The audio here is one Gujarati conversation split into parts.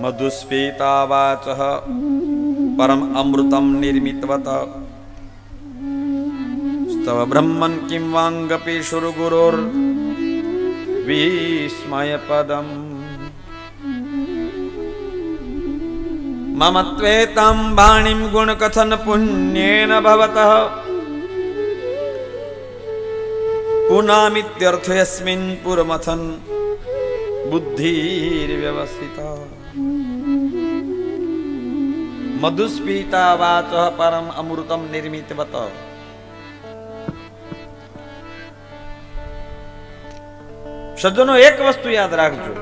મધુસ્ફીતા વાચ પરમ અમૃતમ નિર્મિતવત સ્તવ બ્રહ્મન કિં વાંગપી શુરગુરોર વિસ્મય પદમ મમ ત્વેતાં વાણીમ ગુણકથન પુણ્યેન ભવતઃ પુનામિત્યર્થયસ્મિન પુરમથન બુદ્ધિર્વ્યવસ્થિતા મધુસ્ફીતા વાચ પરમ અમૃતમ નિર્મિતવત. સજ્જનો એક વસ્તુ યાદ રાખજો,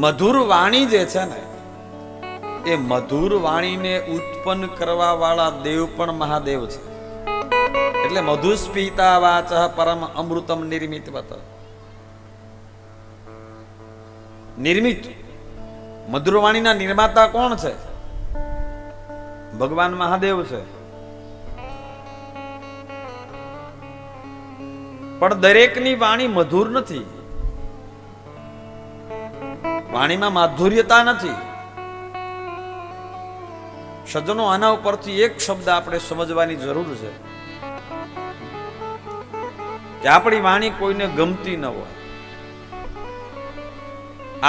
મધુર વાણી જે છે ને એ મધુર વાણીને ઉત્પન્ન કરવા વાળા દેવ પણ મહાદેવ છે. એટલે મધુસ્ફીતા વાચ પરમ અમૃતમ નિર્મિતવત. નિર્મિત મધુર વાણીના નિર્માતા કોણ છે? ભગવાન મહાદેવ છે. પણ દરેકની વાણી મધુર નથી, વાણીમાં માધુર્યતા નથી. સજ્જનો, આના ઉપરથી એક શબ્દ આપણે સમજવાની જરૂર છે કે આપણી વાણી કોઈને ગમતી ન હોય,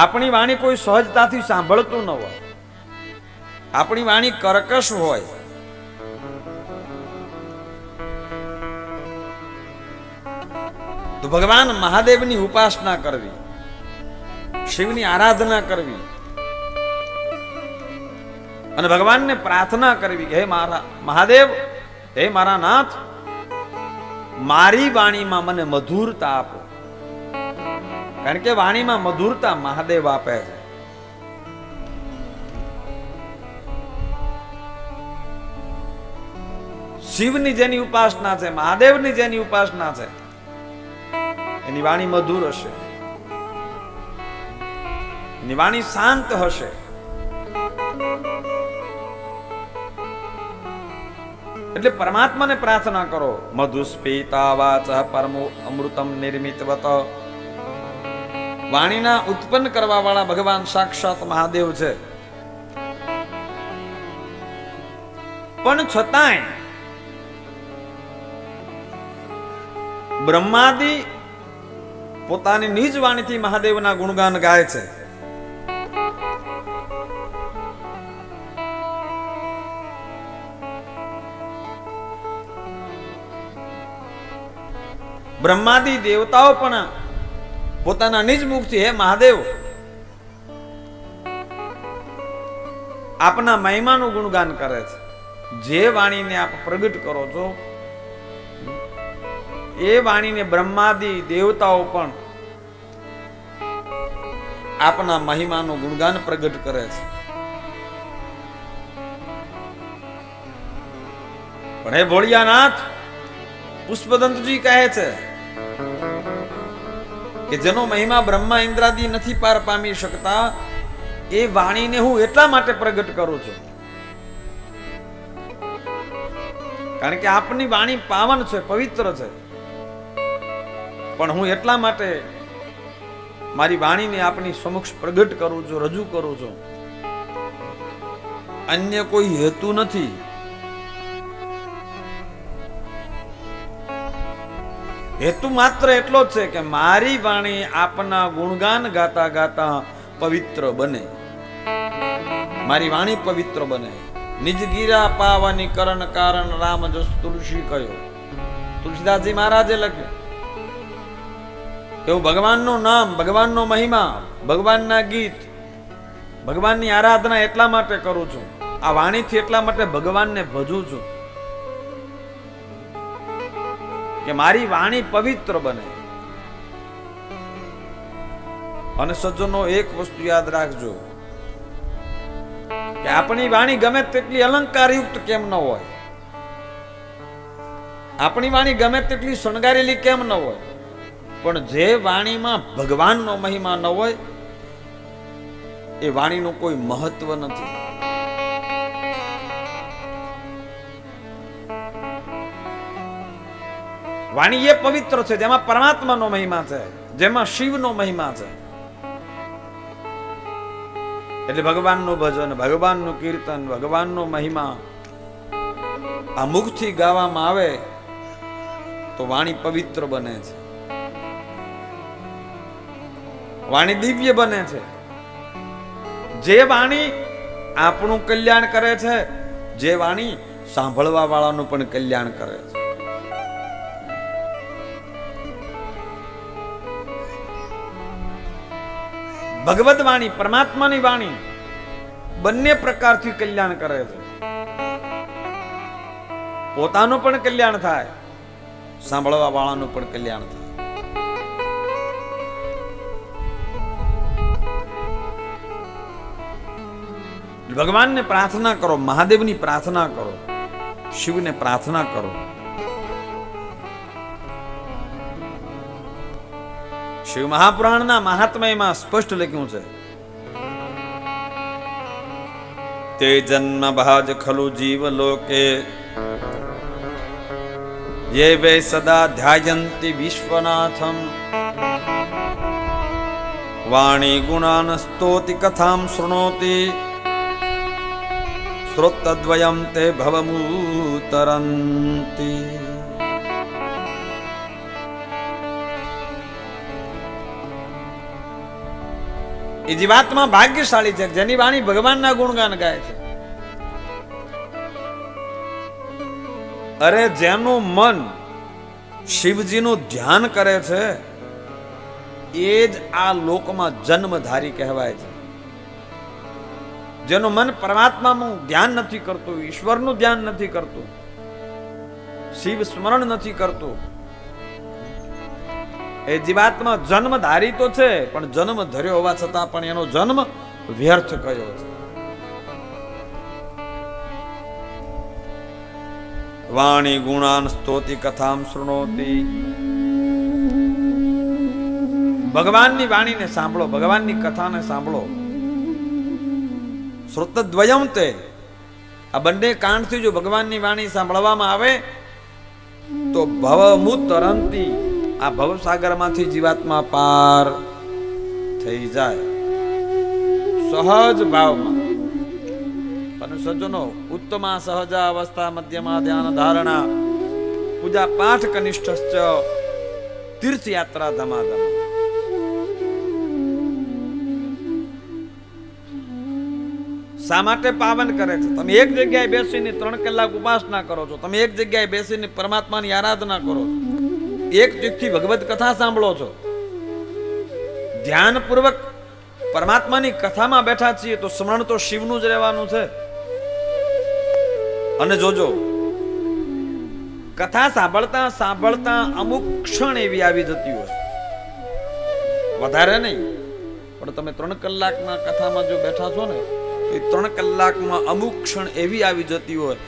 આપણી વાણી કોઈ સહજતાથી સાંભળતું ન હોય, આપણી વાણી કર્કશ હોય, તો ભગવાન મહાદેવની ઉપાસના કરવી, શિવની આરાધના કરવી અને ભગવાનને પ્રાર્થના કરવી કે હે મારા મહાદેવ, હે મારા નાથ, મારી વાણીમાં મને મધુરતા આપો. કારણ કે વાણીમાં મધુરતા મહાદેવ આપે છે. શિવની જેની ઉપાસના છે, મહાદેવની જેની ઉપાસના છે, એની વાણી મધુર હશે, એની વાણી શાંત હશે. એટલે પરમાત્માને પ્રાર્થના કરો, મધુસ્ફીતા વાચ પરમો અમૃતમ નિર્મિતવત. વાણીના ઉત્પન્ન કરવા વાળા ભગવાન સાક્ષાત મહાદેવ છે. પણ છતાંય બ્રહ્માદિ પોતાની નિજ વાણીથી મહાદેવના ગુણગાન ગાય છે. બ્રહ્માદિ દેવતાઓ પણ પોતાના નિજ મુખથી હે મહાદેવ, આપના મહિમાનું ગુણગાન કરે છે. જે વાણીને આપ પ્રગટ કરો છો એ વાણીને બ્રહ્માદિ દેવતાઓ પણ આપના મહિમાનું ગુણગાન પ્રગટ કરે છે. પણ હે ભોળિયાનાથ, પુષ્પદંતજી કહે છે કે જેનો મહિમા બ્રહ્મા ઇન્દ્રાદિ નથી પાર પામી શકતા, એ વાણીને હું એટલા માટે પ્રગટ કરું છું કારણ કે આપની વાણી પાવન છે, પવિત્ર છે. પણ હું એટલા માટે મારી વાણીને આપની સમક્ષ પ્રગટ કરું છું, રજૂ કરું છું. અન્ય કોઈ હેતુ નથી. હેતુ માત્ર એટલો જ છે કે મારી વાણી આપના ગુણગાન ગાતા ગાતા પવિત્ર બને, મારી વાણી પવિત્ર બને. નિજ ગીરા પાવાની કરણ કારણ રામ જસ તુલસી કયો. તુલસીદાસજી મહારાજે લખ્યું કે હું ભગવાનનું નામ, ભગવાનનો મહિમા, ભગવાનના ગીત, ભગવાનની આરાધના એટલા માટે કરું છું, આ વાણીથી એટલા માટે ભગવાનને ભજું છું કે મારી વાણી પવિત્ર બને. અને સજ્જનો, એક વસ્તુ યાદ રાખજો કે આપણી વાણી ગમે તેટલી અલંકારયુક્ત કેમ ન હોય, આપણી વાણી ગમે તેટલી શણગારેલી કેમ ન હોય, પણ જે વાણીમાં ભગવાનનો મહિમા ન હોય એ વાણીનું કોઈ મહત્વ નથી. વાણી એ પવિત્ર છે જેમાં પરમાત્માનો મહિમા છે, જેમાં શિવનો મહિમા છે. એટલે ભગવાનનું ભજન, ભગવાનનું કીર્તન, ભગવાનનો મહિમા આ મુખથી ગાવામાં આવે તો વાણી પવિત્ર બને છે, વાણી દિવ્ય બને છે. જે વાણી આપણું કલ્યાણ કરે છે, જે વાણી સાંભળવા વાળાનું પણ કલ્યાણ કરે છે. ભગવત વાણી, પરમાત્માની વાણી બંને પ્રકારથી કલ્યાણ કરે છે. પોતાનું પણ કલ્યાણ થાય, સાંભળવા વાળાનું પણ કલ્યાણ થાય. ભગવાનને પ્રાર્થના કરો, મહાદેવની પ્રાર્થના કરો, શિવને પ્રાર્થના કરો. શિવ મહાપુરાણના મહાત્મ્યમાં સ્પષ્ટ લખ્યું છે, તે જન્મ ભાજ ખલુ જીવ લોકે યે વે સદા ધ્યાયંતિ વિશ્વનાથમ વાણી ગુણાન સ્તોતિ કથામ શૃણોતિ શ્રોતદ્વયમ તે ભવમુતરંતિ. એ જીવાત્મા ભાગ્યશાળી છે જેની વાણી ભગવાનના ગુણગાન ગાય છે. અરે જેનું મન શિવજીનું ધ્યાન કરે છે એ જ આ લોકમાં જન્મધારી કહેવાય છે. જેનું મન પરમાત્માનું ધ્યાન નથી કરતું, ઈશ્વરનું ધ્યાન નથી કરતું, શિવ સ્મરણ નથી કરતું, એ જીવાત્મા જન્મધારી તો છે પણ જન્મ ધર્યો હોવા છતાં પણ એનો જન્મ વ્યર્થ કયો છે. વાણી ગુણાન સ્તોતિ કથામ શૃણોતિ. ભગવાનની વાણીને સાંભળો, ભગવાનની કથાને સાંભળો. શ્રોતદ્વયમ તે, આ બંને કાનથી જો ભગવાનની વાણી સાંભળવામાં આવે તો ભવમુતરંતિ, આ ભવસાગરમાંથી જીવાત્મા પાર થઈ જાય સહજ ભાવમાં. અને સજ્જનો, ઉત્તમા સહજા અવસ્થા મધ્યમાં ધ્યાન ધારણા પૂજા પાઠ કનિષ્ઠ તીર્થયાત્રા ધમાધમ. શા માટે પાવન કરે છે? તમે એક જગ્યાએ બેસીને 3 કલાક ઉપાસના કરો છો, તમે એક જગ્યાએ બેસીને પરમાત્માની આરાધના કરો છો, એક ચિત્તથી ભગવત કથા સાંભળો છો, ધ્યાનપૂર્વક પરમાત્માની કથામાં બેઠા છીએ તો સ્મરણ તો શિવનું જ રહેવાનું છે. અને જોજો, કથા સાંભળતા સાંભળતા અમુક ક્ષણ એવી આવી જતી હોય, વધારે નહીં, પણ તમે 3 કલાકના કથામાં જો બેઠા છો ને એ 3 કલાકમાં અમુક ક્ષણ એવી આવી જતી હોય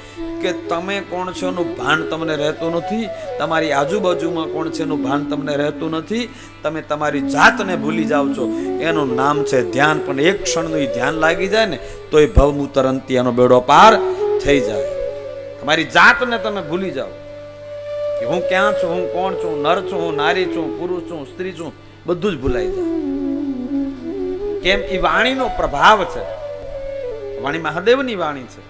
કે તમે કોણ છો એનું ભાન તમને રહેતું નથી, તમારી આજુબાજુમાં કોણ છે એનું ભાન તમને રહેતું નથી, તમે તમારી જાતને ભૂલી જાઓ છો. એનું નામ છે ધ્યાન. પણ એક ક્ષણનું ધ્યાન લાગી જાય ને તો એ ભવમુતરંતી એનો બેડો પાર થઈ જાય. તમારી જાતને તમે ભૂલી જાઓ કે હું ક્યાં છું, હું કોણ છું, નર છું, હું નારી છું, પુરુષ છું, સ્ત્રી છું, બધું જ ભૂલાઈ જાય. કેમ? એ વાણીનો પ્રભાવ છે. વાણી મહાદેવની વાણી છે.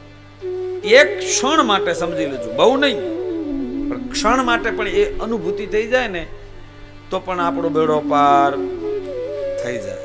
એક ક્ષણ માટે સમજી લેજો, બહુ નહીં પણ ક્ષણ માટે પણ એ અનુભૂતિ થઈ જાય ને તો પણ આપણો બેડો પાર થઈ જાય.